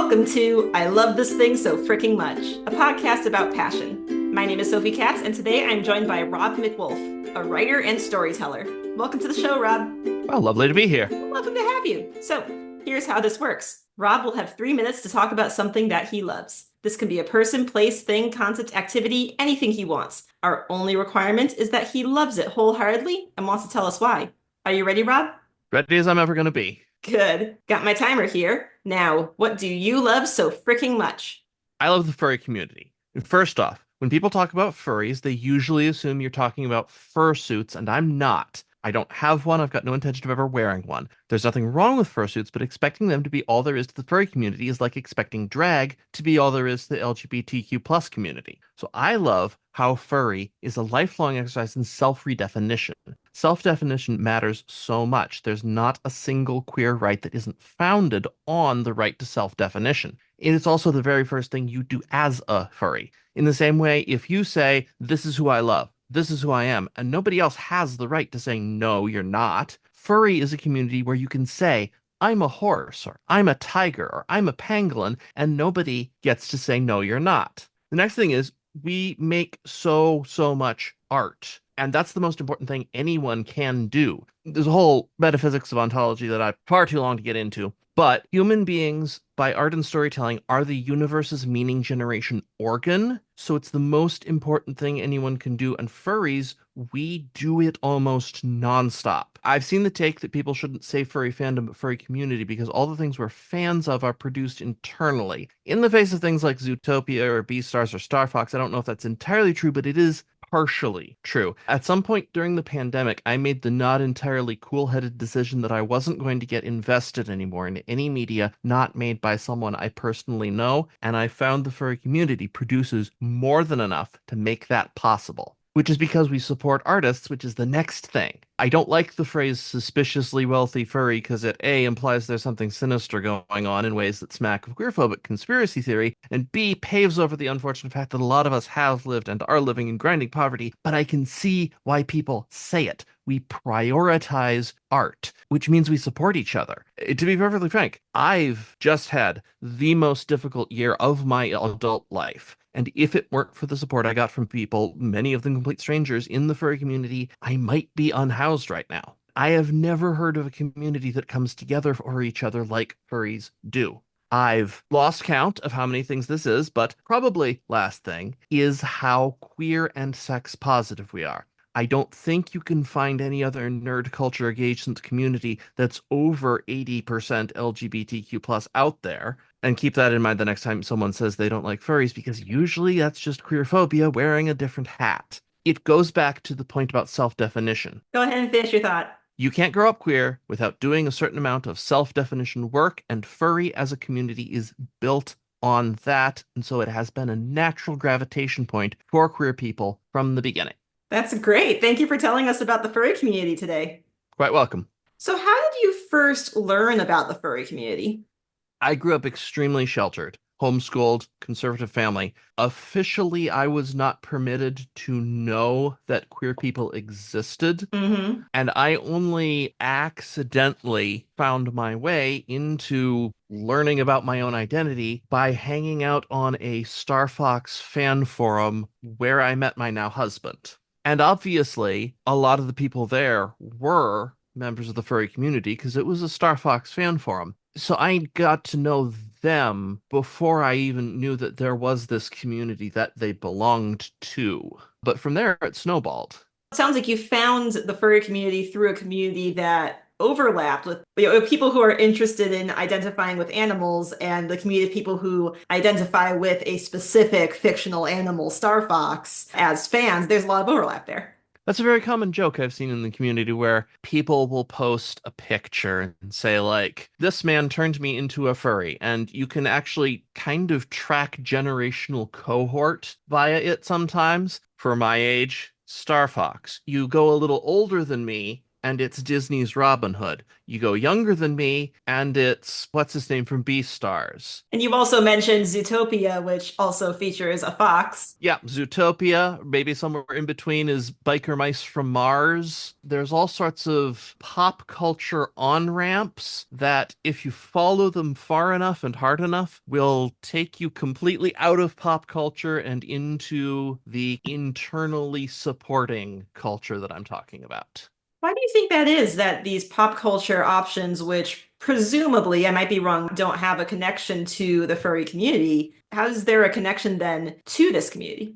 Welcome to I Love This Thing So Fricking Much, a podcast about passion. My name is Sophie Katz, and today I'm joined by Rob McWolf, a writer and storyteller. Welcome to the show, Rob. Well, lovely to be here. Welcome to have you. So, here's how this works. Rob will have 3 minutes to talk about something that he loves. This can be a person, place, thing, concept, activity, anything he wants. Our only requirement is that he loves it wholeheartedly and wants to tell us why. Are you ready, Rob? Ready as I'm ever going to be. Good. Got my timer here. Now, what do you love so fricking much? I love the furry community. First off, when people talk about furries, they usually assume you're talking about fursuits, and I'm not. I don't have one. I've got no intention of ever wearing one. There's nothing wrong with fursuits, but expecting them to be all there is to the furry community is like expecting drag to be all there is to the LGBTQ plus community. So I love how furry is a lifelong exercise in self-redefinition. Self-definition matters so much. There's not a single queer right that isn't founded on the right to self-definition. It is also the very first thing you do as a furry. In the same way, if you say, this is who I love, this is who I am, and nobody else has the right to say, no, you're not. Furry is a community where you can say, I'm a horse, or I'm a tiger, or I'm a pangolin, and nobody gets to say, no, you're not. The next thing is, we make so much art. And that's the most important thing anyone can do. There's a whole metaphysics of ontology that I've far too long to get into. But human beings, by art and storytelling, are the universe's meaning generation organ. So it's the most important thing anyone can do. And furries, we do it almost nonstop. I've seen the take that people shouldn't say furry fandom, but furry community, because all the things we're fans of are produced internally. In the face of things like Zootopia or Beastars or Star Fox, I don't know if that's entirely true, but it is partially true. At some point during the pandemic, I made the not entirely cool-headed decision that I wasn't going to get invested anymore in any media not made by someone I personally know, and I found the furry community produces more than enough to make that possible. Which is because we support artists, which is the next thing. I don't like the phrase suspiciously wealthy furry because it A, implies there's something sinister going on in ways that smack of queerphobic conspiracy theory, and B, paves over the unfortunate fact that a lot of us have lived and are living in grinding poverty, but I can see why people say it. We prioritize art, which means we support each other. To be perfectly frank, I've just had the most difficult year of my adult life. And if it weren't for the support I got from people, many of them complete strangers in the furry community, I might be unhoused right now. I have never heard of a community that comes together for each other like furries do. I've lost count of how many things this is, but probably last thing is how queer and sex positive we are. I don't think you can find any other nerd culture adjacent community that's over 80% LGBTQ plus out there. And keep that in mind the next time someone says they don't like furries, because usually that's just queerphobia wearing a different hat. It goes back to the point about self-definition. Go ahead and finish your thought. You can't grow up queer without doing a certain amount of self-definition work, and furry as a community is built on that, and so it has been a natural gravitation point for queer people from the beginning. That's great. Thank you for telling us about the furry community today. Quite welcome. So how did you first learn about the furry community? I grew up extremely sheltered, homeschooled, conservative family. Officially, I was not permitted to know that queer people existed. Mm-hmm. And I only accidentally found my way into learning about my own identity by hanging out on a Star Fox fan forum where I met my now husband. And obviously, a lot of the people there were members of the furry community because it was a Star Fox fan forum. So I got to know them before I even knew that there was this community that they belonged to. But from there, it snowballed. It sounds like you found the furry community through a community that overlapped with people who are interested in identifying with animals and the community of people who identify with a specific fictional animal, Star Fox, as fans. There's a lot of overlap there. That's a very common joke I've seen in the community where people will post a picture and say, like, this man turned me into a furry. And you can actually kind of track generational cohort via it sometimes. For my age, Star Fox. You go a little older than me, and it's Disney's Robin Hood. You go younger than me, and it's what's his name from Beastars. And you've also mentioned Zootopia, which also features a fox. Yeah, Zootopia, maybe somewhere in between is Biker Mice from Mars. There's all sorts of pop culture on-ramps that, if you follow them far enough and hard enough, will take you completely out of pop culture and into the internally supporting culture that I'm talking about. Why do you think that is that these pop culture options, which presumably, I might be wrong, don't have a connection to the furry community? How is there a connection then to this community?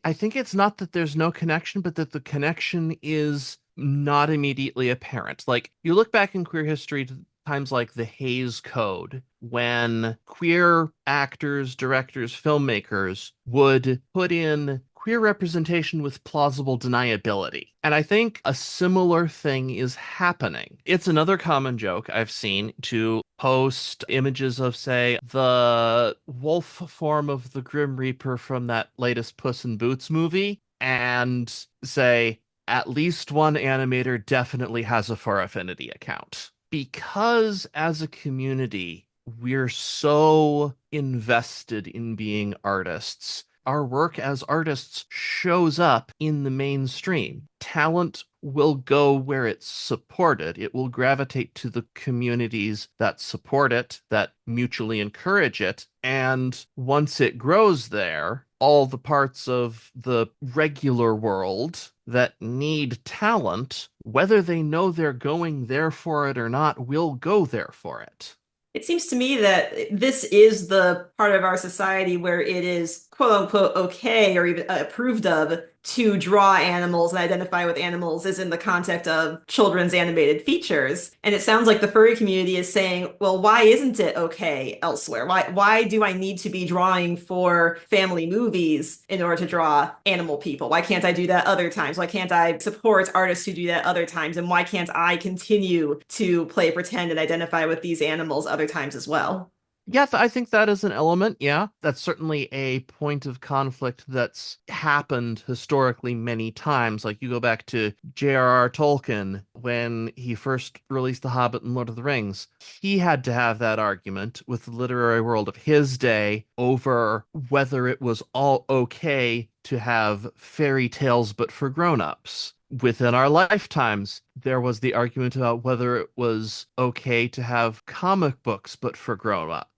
I think it's not that there's no connection, but that the connection is not immediately apparent. Like, you look back in queer history to times like the Hays Code, when queer actors, directors, filmmakers would put in queer representation with plausible deniability. And I think a similar thing is happening. It's another common joke I've seen to post images of, say, the wolf form of the Grim Reaper from that latest Puss in Boots movie, and say, at least one animator definitely has a Fur Affinity account. Because as a community, we're so invested in being artists. Our work as artists shows up in the mainstream. Talent will go where it's supported. It will gravitate to the communities that support it, that mutually encourage it. And once it grows there, all the parts of the regular world that need talent, whether they know they're going there for it or not, will go there for it. It seems to me that this is the part of our society where it is quote unquote okay or even approved of to draw animals and identify with animals is in the context of children's animated features. And it sounds like the furry community is saying, well, why isn't it okay elsewhere? Why do I need to be drawing for family movies in order to draw animal people? Why can't I do that other times? Why can't I support artists who do that other times? And why can't I continue to play pretend and identify with these animals other times as well? Yeah, I think that is an element. Yeah, that's certainly a point of conflict that's happened historically many times. Like, you go back to J.R.R. Tolkien when he first released The Hobbit and Lord of the Rings. He had to have that argument with the literary world of his day over whether it was all okay to have fairy tales but for grown-ups. Within our lifetimes, there was the argument about whether it was okay to have comic books but for grown-ups.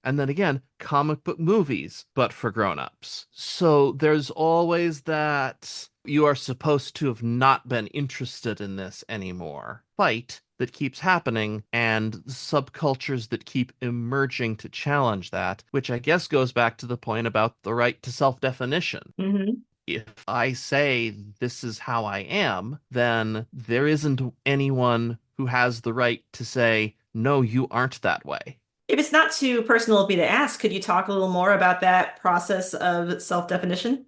And then again, comic book movies but for grown-ups. So there's always that you are supposed to have not been interested in this anymore fight that keeps happening, and subcultures that keep emerging to challenge that, which I guess goes back to the point about the right to self-definition. Mhm. If I say this is how I am, then there isn't anyone who has the right to say, no, you aren't that way. If it's not too personal of me to ask, could you talk a little more about that process of self-definition?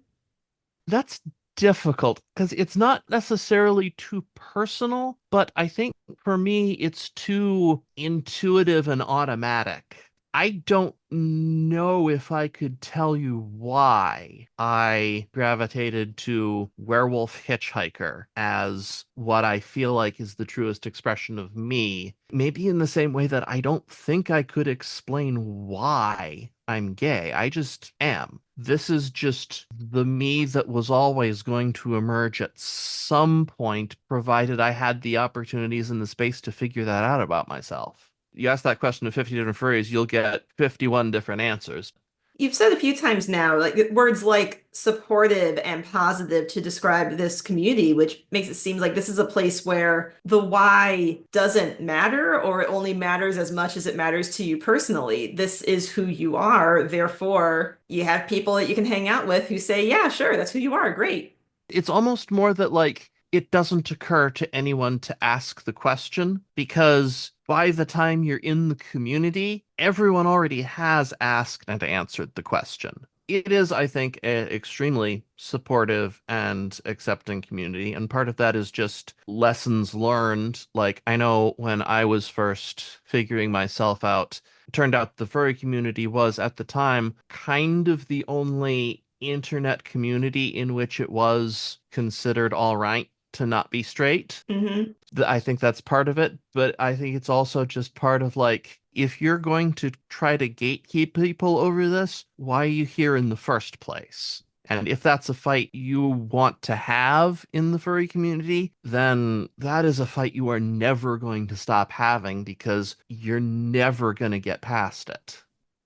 That's difficult because it's not necessarily too personal, but I think for me, it's too intuitive and automatic. I don't know if I could tell you why I gravitated to Werewolf Hitchhiker as what I feel like is the truest expression of me. Maybe in the same way that I don't think I could explain why I'm gay. I just am. This is just the me that was always going to emerge at some point, provided I had the opportunities and the space to figure that out about myself. You ask that question to 50 different furries, you'll get 51 different answers. You've said a few times now, like words like supportive and positive to describe this community, which makes it seem like this is a place where the why doesn't matter, or it only matters as much as it matters to you personally. This is who you are. Therefore, you have people that you can hang out with who say, yeah, sure, that's who you are. Great. It's almost more that, like, it doesn't occur to anyone to ask the question because by the time you're in the community, everyone already has asked and answered the question. It is, I think, an extremely supportive and accepting community. And part of that is just lessons learned. Like, I know when I was first figuring myself out, it turned out the furry community was at the time kind of the only internet community in which it was considered all right. to not be straight. Hmm. I think that's part of it, but I think it's also just part of like, if you're going to try to gatekeep people over this, why are you here in the first place? And if that's a fight you want to have in the furry community, then that is a fight you are never going to stop having because you're never going to get past it.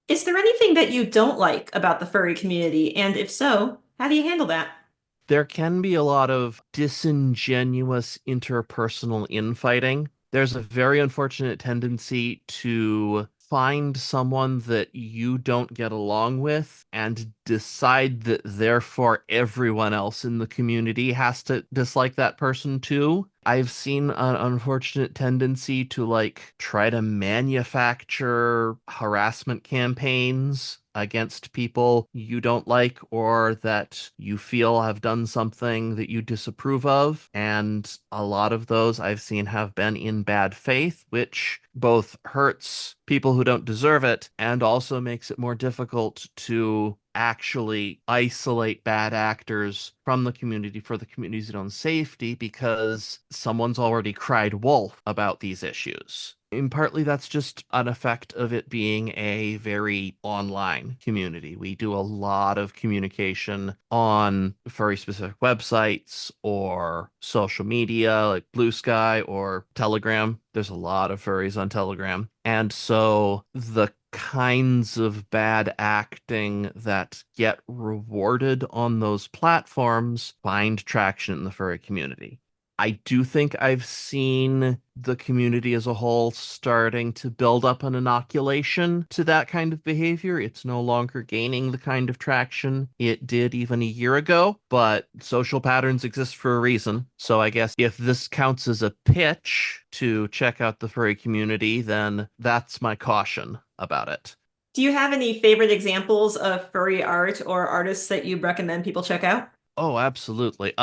Is there anything that you don't like about the furry community? And if so, how do you handle that? There can be a lot of disingenuous interpersonal infighting. There's a very unfortunate tendency to find someone that you don't get along with and decide that therefore everyone else in the community has to dislike that person too. I've seen an unfortunate tendency to like try to manufacture harassment campaigns against people you don't like or that you feel have done something that you disapprove of. And a lot of those I've seen have been in bad faith, which both hurts people who don't deserve it and also makes it more difficult to actually isolate bad actors from the community for the community's own safety because someone's already cried wolf about these issues. And partly that's just an effect of it being a very online community. We do a lot of communication on furry specific websites or social media like Blue Sky or Telegram. There's a lot of furries on Telegram. And so the kinds of bad acting that get rewarded on those platforms find traction in the furry community. I do think I've seen the community as a whole starting to build up an inoculation to that kind of behavior. It's no longer gaining the kind of traction it did even a year ago, but social patterns exist for a reason. So I guess if this counts as a pitch to check out the furry community, then that's my caution about it. Do you have any favorite examples of furry art or artists that you recommend people check out? Oh, absolutely.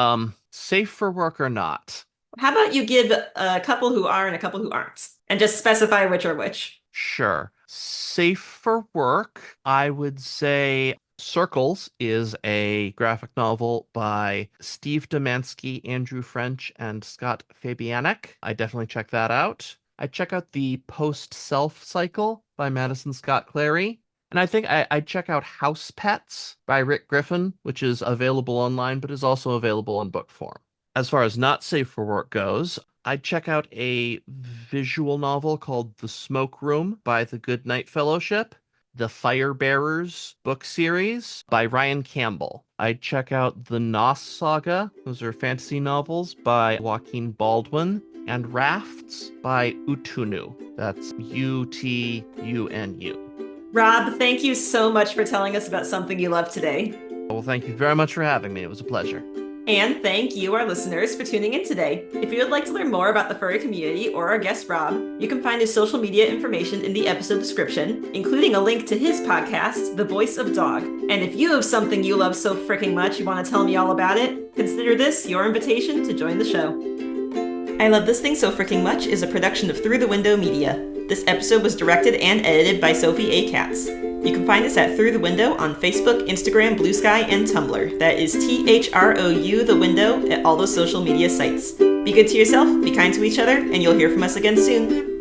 Safe for work or not? How about you give a couple who are and a couple who aren't, and just specify which are which? Sure. Safe for work, I would say Circles is a graphic novel by Steve Domansky, Andrew French, and Scott Fabianic. I definitely check that out. I check out the Post Self Cycle by Madison Scott Clary. And I think I'd check out House Pets by Rick Griffin, which is available online, but is also available in book form. As far as not safe for work goes, I'd check out a visual novel called The Smoke Room by the Goodnight Fellowship, the Fire Bearers book series by Ryan Campbell. I'd check out the Nos Saga, those are fantasy novels by Joaquin Baldwin, and Rafts by Utunu. That's Utunu. Rob, thank you so much for telling us about something you love today. Well, thank you very much for having me. It was a pleasure. And thank you, our listeners, for tuning in today. If you would like to learn more about the furry community or our guest Rob, you can find his social media information in the episode description, including a link to his podcast, The Voice of Dog. And if you have something you love so freaking much you want to tell me all about it, consider this your invitation to join the show. I Love This Thing So Freaking Much is a production of Through the Window Media. This episode was directed and edited by Sophie A. Katz. You can find us at Through the Window on Facebook, Instagram, Blue Sky, and Tumblr. That is THROU the Window at all those social media sites. Be good to yourself, be kind to each other, and you'll hear from us again soon.